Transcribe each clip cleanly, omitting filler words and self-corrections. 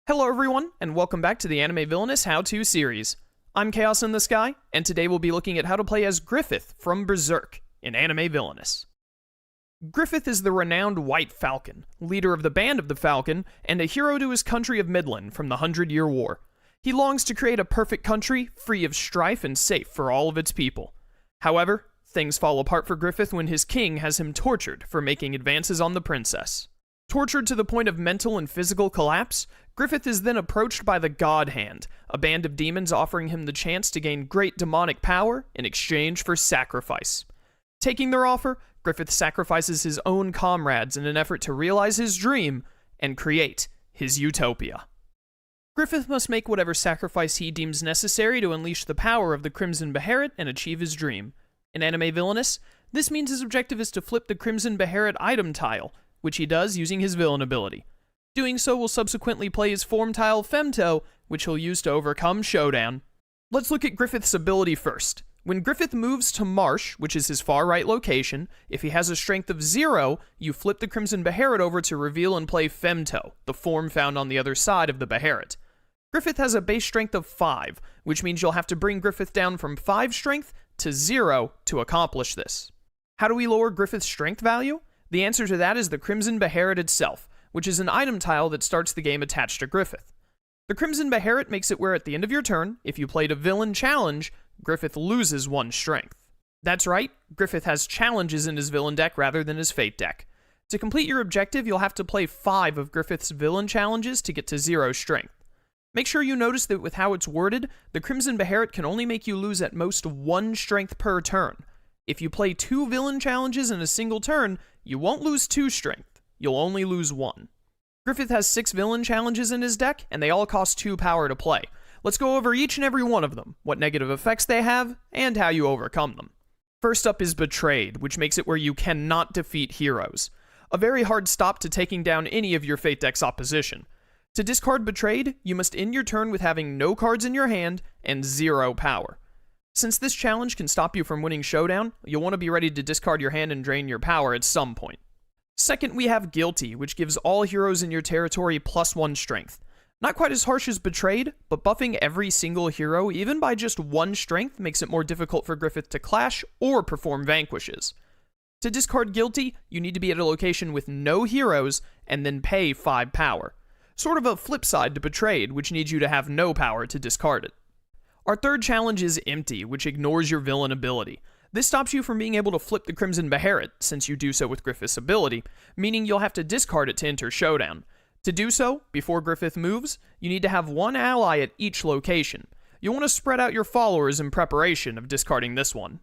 Hello everyone, and welcome back to the Anime Villainous How-To series. I'm Chaos in the Sky, and today we'll be looking at how to play as Griffith from Berserk in Anime Villainous. Griffith is the renowned White Falcon, leader of the Band of the Falcon, and a hero to his country of Midland from the 100-Year War. He longs to create a perfect country, free of strife and safe for all of its people. However, things fall apart for Griffith when his king has him tortured for making advances on the princess. Tortured to the point of mental and physical collapse, Griffith is then approached by the God Hand, a band of demons offering him the chance to gain great demonic power in exchange for sacrifice. Taking their offer, Griffith sacrifices his own comrades in an effort to realize his dream and create his utopia. Griffith must make whatever sacrifice he deems necessary to unleash the power of the Crimson Beherit and achieve his dream. In Anime Villainous, this means his objective is to flip the Crimson Beherit item tile, which he does using his villain ability. Doing so will subsequently play his form tile Femto, which he'll use to overcome Showdown. Let's look at Griffith's ability first. When Griffith moves to Marsh, which is his far right location, if he has a strength of 0, you flip the Crimson Beherit over to reveal and play Femto, the form found on the other side of the Beherit. Griffith has a base strength of 5, which means you'll have to bring Griffith down from 5 strength to 0 to accomplish this. How do we lower Griffith's strength value? The answer to that is the Crimson Beherit itself, which is an item tile that starts the game attached to Griffith. The Crimson Beherit makes it where at the end of your turn, if you played a villain challenge, Griffith loses 1 strength. That's right, Griffith has challenges in his villain deck rather than his fate deck. To complete your objective, you'll have to play 5 of Griffith's villain challenges to get to 0 strength. Make sure you notice that with how it's worded, the Crimson Beherit can only make you lose at most 1 strength per turn. If you play 2 villain challenges in a single turn, you won't lose 2 strength, you'll only lose 1. Griffith has 6 villain challenges in his deck, and they all cost 2 power to play. Let's go over each and every one of them, what negative effects they have, and how you overcome them. First up is Betrayed, which makes it where you cannot defeat heroes. A very hard stop to taking down any of your fate deck's opposition. To discard Betrayed, you must end your turn with having no cards in your hand and 0 power. Since this challenge can stop you from winning Showdown, you'll want to be ready to discard your hand and drain your power at some point. Second, we have Guilty, which gives all heroes in your territory +1 strength. Not quite as harsh as Betrayed, but buffing every single hero, even by just 1 strength, makes it more difficult for Griffith to clash or perform vanquishes. To discard Guilty, you need to be at a location with no heroes, and then pay 5 power. Sort of a flip side to Betrayed, which needs you to have no power to discard it. Our third challenge is Empty, which ignores your villain ability. This stops you from being able to flip the Crimson Beherit, since you do so with Griffith's ability, meaning you'll have to discard it to enter Showdown. To do so, before Griffith moves, you need to have 1 ally at each location. You'll want to spread out your followers in preparation of discarding this one.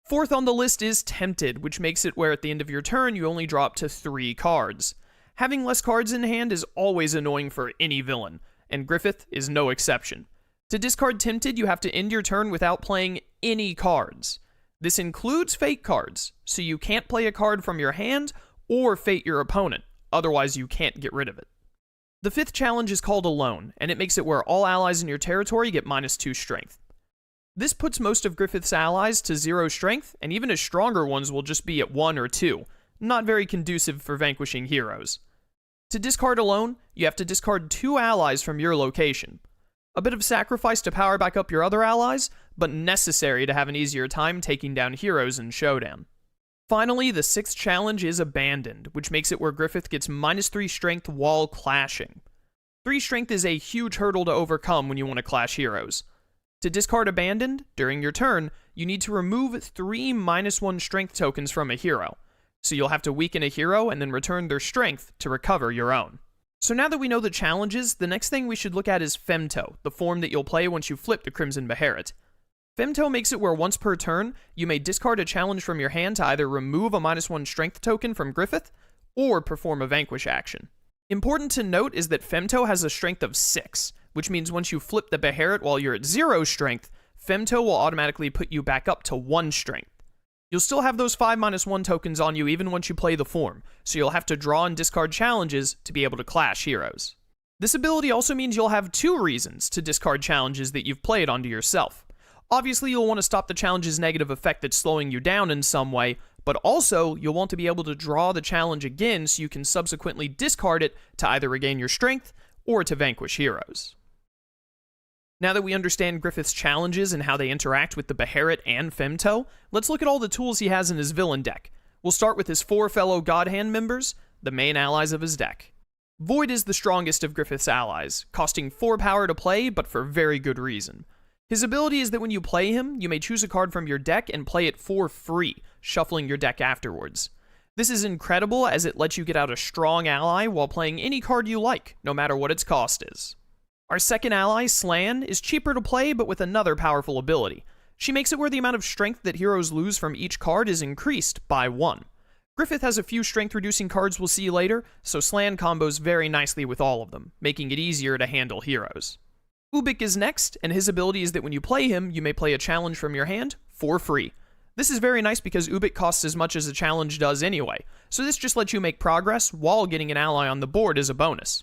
Fourth on the list is Tempted, which makes it where at the end of your turn you only draw up to 3 cards. Having less cards in hand is always annoying for any villain, and Griffith is no exception. To discard Tempted, you have to end your turn without playing any cards. This includes fate cards, so you can't play a card from your hand or fate your opponent, otherwise you can't get rid of it. The fifth challenge is called Alone, and it makes it where all allies in your territory get -2 strength. This puts most of Griffith's allies to 0 strength, and even his stronger ones will just be at 1 or 2, not very conducive for vanquishing heroes. To discard Alone, you have to discard 2 allies from your location. A bit of sacrifice to power back up your other allies, but necessary to have an easier time taking down heroes in Showdown. Finally, the 6th challenge is Abandoned, which makes it where Griffith gets -3 strength while clashing. 3 strength is a huge hurdle to overcome when you want to clash heroes. To discard Abandoned, during your turn, you need to remove 3 -1 strength tokens from a hero. So you'll have to weaken a hero and then return their strength to recover your own. So now that we know the challenges, the next thing we should look at is Femto, the form that you'll play once you flip the Crimson Beherit. Femto makes it where once per turn, you may discard a challenge from your hand to either remove a -1 strength token from Griffith, or perform a vanquish action. Important to note is that Femto has a strength of 6, which means once you flip the Beherit while you're at 0 strength, Femto will automatically put you back up to 1 strength. You'll still have those 5 -1 tokens on you even once you play the form, so you'll have to draw and discard challenges to be able to clash heroes. This ability also means you'll have 2 reasons to discard challenges that you've played onto yourself. Obviously, you'll want to stop the challenge's negative effect that's slowing you down in some way, but also you'll want to be able to draw the challenge again so you can subsequently discard it to either regain your strength or to vanquish heroes. Now that we understand Griffith's challenges and how they interact with the Beherit and Femto, let's look at all the tools he has in his villain deck. We'll start with his 4 fellow God Hand members, the main allies of his deck. Void is the strongest of Griffith's allies, costing 4 power to play, but for very good reason. His ability is that when you play him, you may choose a card from your deck and play it for free, shuffling your deck afterwards. This is incredible as it lets you get out a strong ally while playing any card you like, no matter what its cost is. Our second ally, Slan, is cheaper to play but with another powerful ability. She makes it where the amount of strength that heroes lose from each card is increased by 1. Griffith has a few strength-reducing cards we'll see later, so Slan combos very nicely with all of them, making it easier to handle heroes. Ubik is next, and his ability is that when you play him, you may play a challenge from your hand for free. This is very nice because Ubik costs as much as a challenge does anyway, so this just lets you make progress while getting an ally on the board as a bonus.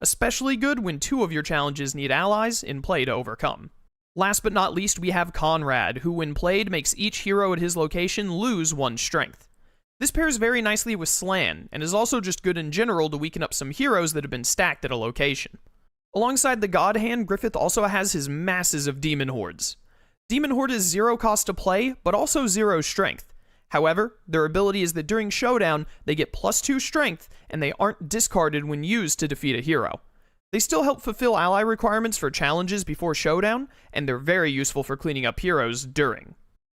Especially good when 2 of your challenges need allies in play to overcome. Last but not least, we have Conrad, who when played makes each hero at his location lose 1 strength. This pairs very nicely with Slan, and is also just good in general to weaken up some heroes that have been stacked at a location. Alongside the God Hand, Griffith also has his masses of Demon Hordes. Demon Horde is 0 cost to play, but also 0 strength. However, their ability is that during Showdown, they get +2 strength, and they aren't discarded when used to defeat a hero. They still help fulfill ally requirements for challenges before Showdown, and they're very useful for cleaning up heroes during.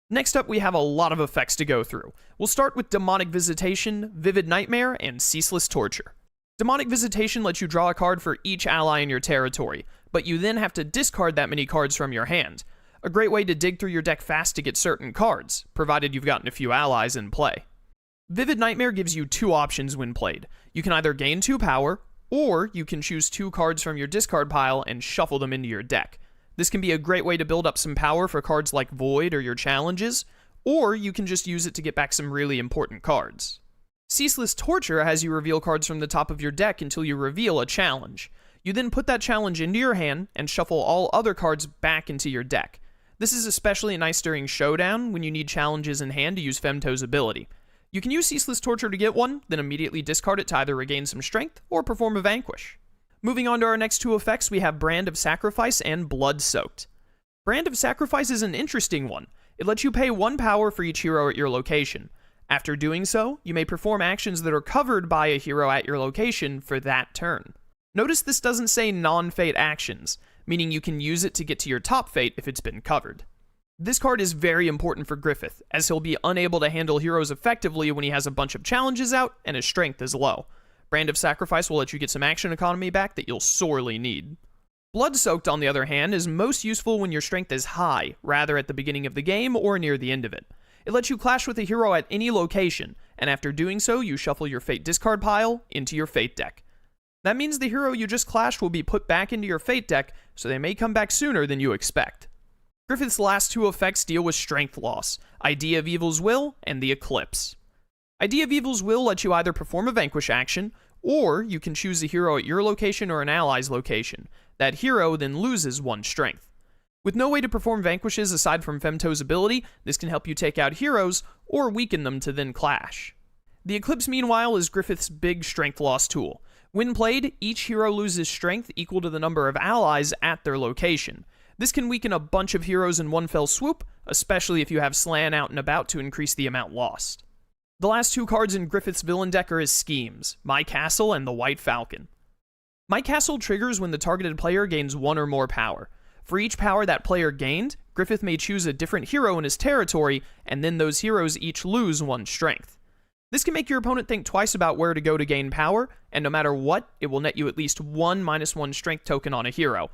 Next up, we have a lot of effects to go through. We'll start with Demonic Visitation, Vivid Nightmare, and Ceaseless Torture. Demonic Visitation lets you draw a card for each ally in your territory, but you then have to discard that many cards from your hand. A great way to dig through your deck fast to get certain cards, provided you've gotten a few allies in play. Vivid Nightmare gives you 2 options when played. You can either gain 2 power, or you can choose 2 cards from your discard pile and shuffle them into your deck. This can be a great way to build up some power for cards like Void or your challenges, or you can just use it to get back some really important cards. Ceaseless Torture has you reveal cards from the top of your deck until you reveal a challenge. You then put that challenge into your hand and shuffle all other cards back into your deck. This is especially nice during Showdown when you need challenges in hand to use Femto's ability. You can use Ceaseless Torture to get one, then immediately discard it to either regain some strength or perform a Vanquish. Moving on to our next 2 effects, we have Brand of Sacrifice and Blood Soaked. Brand of Sacrifice is an interesting one. It lets you pay 1 power for each hero at your location. After doing so, you may perform actions that are covered by a hero at your location for that turn. Notice this doesn't say non-fate actions, meaning you can use it to get to your top fate if it's been covered. This card is very important for Griffith, as he'll be unable to handle heroes effectively when he has a bunch of challenges out and his strength is low. Brand of Sacrifice will let you get some action economy back that you'll sorely need. Blood Soaked, on the other hand, is most useful when your strength is high, rather at the beginning of the game or near the end of it. It lets you clash with a hero at any location, and after doing so, you shuffle your Fate discard pile into your Fate deck. That means the hero you just clashed will be put back into your Fate deck, so they may come back sooner than you expect. Griffith's last 2 effects deal with strength loss, Idea of Evil's Will and the Eclipse. Idea of Evil's Will lets you either perform a Vanquish action, or you can choose a hero at your location or an ally's location. That hero then loses 1 strength. With no way to perform Vanquishes aside from Femto's ability, this can help you take out heroes, or weaken them to then clash. The Eclipse, meanwhile, is Griffith's big strength loss tool. When played, each hero loses strength equal to the number of allies at their location. This can weaken a bunch of heroes in one fell swoop, especially if you have Slan out and about to increase the amount lost. The last 2 cards in Griffith's villain deck are his schemes, My Castle and the White Falcon. My Castle triggers when the targeted player gains 1 or more power. For each power that player gained, Griffith may choose a different hero in his territory, and then those heroes each lose 1 strength. This can make your opponent think twice about where to go to gain power, and no matter what, it will net you at least 1 -1 strength token on a hero.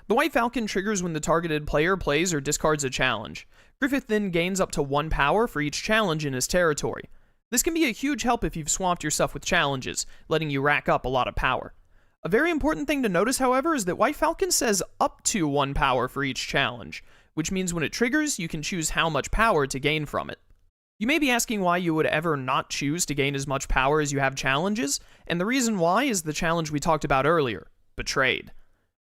The White Falcon triggers when the targeted player plays or discards a challenge. Griffith then gains up to 1 power for each challenge in his territory. This can be a huge help if you've swamped yourself with challenges, letting you rack up a lot of power. A very important thing to notice, however, is that White Falcon says up to 1 power for each challenge, which means when it triggers, you can choose how much power to gain from it. You may be asking why you would ever not choose to gain as much power as you have challenges, and the reason why is the challenge we talked about earlier, Betrayed.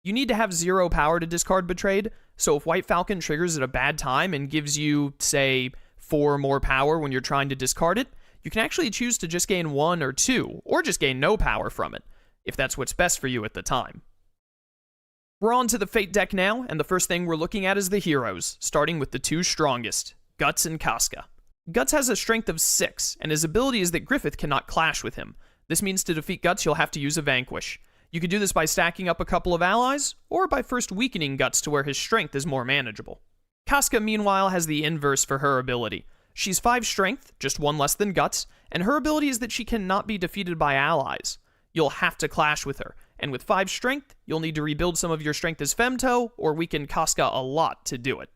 You need to have 0 power to discard Betrayed, so if White Falcon triggers at a bad time and gives you, say, 4 more power when you're trying to discard it, you can actually choose to just gain 1 or 2, or just gain no power from it. if that's what's best for you at the time. We're on to the Fate deck now, and the first thing we're looking at is the heroes, starting with the two strongest, Guts and Casca. Guts has a strength of 6, and his ability is that Griffith cannot clash with him. This means to defeat Guts, you'll have to use a Vanquish. You could do this by stacking up a couple of allies, or by first weakening Guts to where his strength is more manageable. Casca, meanwhile, has the inverse for her ability. She's 5 strength, just 1 less than Guts, and her ability is that she cannot be defeated by allies. You'll have to clash with her, and with 5 strength, you'll need to rebuild some of your strength as Femto, or weaken Casca a lot to do it.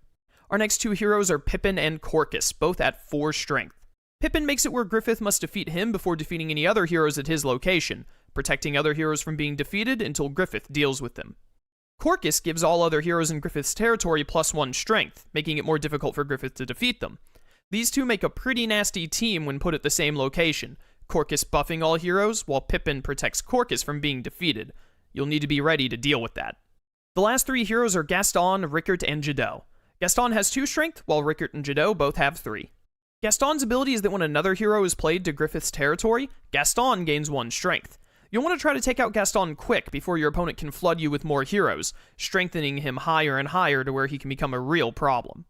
Our next two heroes are Pippin and Corcus, both at 4 strength. Pippin makes it where Griffith must defeat him before defeating any other heroes at his location, protecting other heroes from being defeated until Griffith deals with them. Corcus gives all other heroes in Griffith's territory +1 strength, making it more difficult for Griffith to defeat them. These two make a pretty nasty team when put at the same location, Corcus buffing all heroes, while Pippin protects Corcus from being defeated. You'll need to be ready to deal with that. The last 3 heroes are Gaston, Rickert, and Jadot. Gaston has 2 strength, while Rickert and Jadot both have 3. Gaston's ability is that when another hero is played to Griffith's territory, Gaston gains 1 strength. You'll want to try to take out Gaston quick before your opponent can flood you with more heroes, strengthening him higher and higher to where he can become a real problem.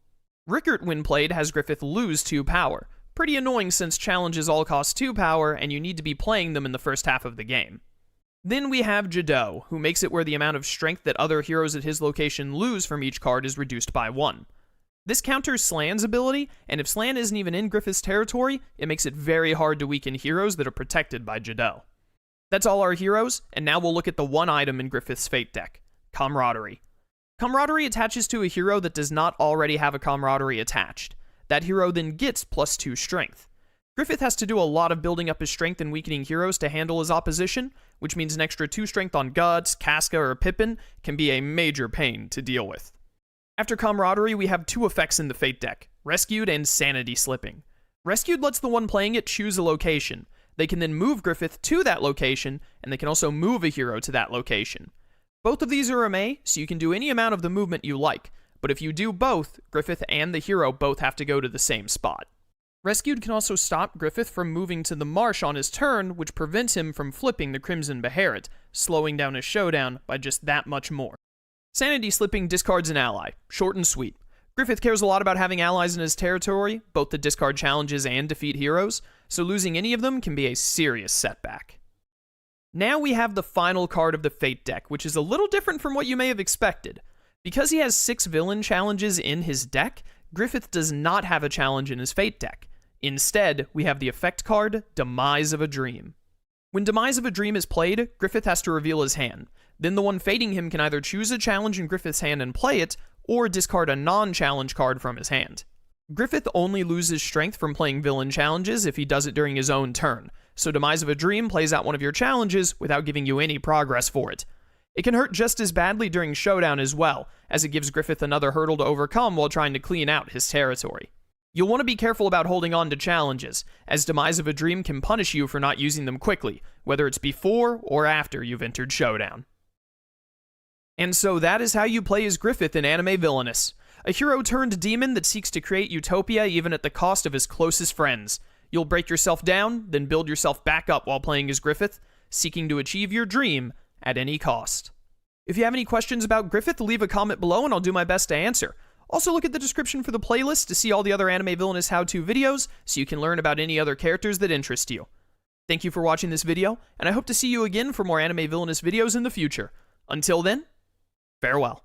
Rickert, when played, has Griffith lose 2 power. Pretty annoying since challenges all cost 2 power, and you need to be playing them in the first half of the game. Then we have Jadot, who makes it where the amount of strength that other heroes at his location lose from each card is reduced by 1. This counters Slan's ability, and if Slan isn't even in Griffith's territory, it makes it very hard to weaken heroes that are protected by Jadot. That's all our heroes, and now we'll look at the one item in Griffith's Fate deck, Camaraderie. Camaraderie attaches to a hero that does not already have a Camaraderie attached. That hero then gets +2 strength. Griffith has to do a lot of building up his strength and weakening heroes to handle his opposition, which means an extra 2 strength on Guts, Casca, or Pippin can be a major pain to deal with. After Camaraderie, we have 2 effects in the Fate deck, Rescued and Sanity Slipping. Rescued lets the one playing it choose a location. They can then move Griffith to that location, and they can also move a hero to that location. Both of these are MA, so you can do any amount of the movement you like, but if you do both, Griffith and the hero both have to go to the same spot. Rescued can also stop Griffith from moving to the marsh on his turn, which prevents him from flipping the Crimson Beherit, slowing down his showdown by just that much more. Sanity Slipping discards an ally, short and sweet. Griffith cares a lot about having allies in his territory, both to discard challenges and defeat heroes, so losing any of them can be a serious setback. Now we have the final card of the Fate deck, which is a little different from what you may have expected. Because he has 6 villain challenges in his deck, Griffith does not have a challenge in his Fate deck. Instead, we have the effect card, Demise of a Dream. When Demise of a Dream is played, Griffith has to reveal his hand. Then the one fating him can either choose a challenge in Griffith's hand and play it, or discard a non-challenge card from his hand. Griffith only loses strength from playing villain challenges if he does it during his own turn, so Demise of a Dream plays out one of your challenges without giving you any progress for it. It can hurt just as badly during Showdown as well, as it gives Griffith another hurdle to overcome while trying to clean out his territory. You'll want to be careful about holding on to challenges, as Demise of a Dream can punish you for not using them quickly, whether it's before or after you've entered Showdown. And so that is how you play as Griffith in Anime Villainous, a hero-turned-demon that seeks to create utopia even at the cost of his closest friends. You'll break yourself down, then build yourself back up while playing as Griffith, seeking to achieve your dream at any cost. If you have any questions about Griffith, leave a comment below and I'll do my best to answer. Also look at the description for the playlist to see all the other Anime Villainous how-to videos so you can learn about any other characters that interest you. Thank you for watching this video, and I hope to see you again for more Anime Villainous videos in the future. Until then, farewell.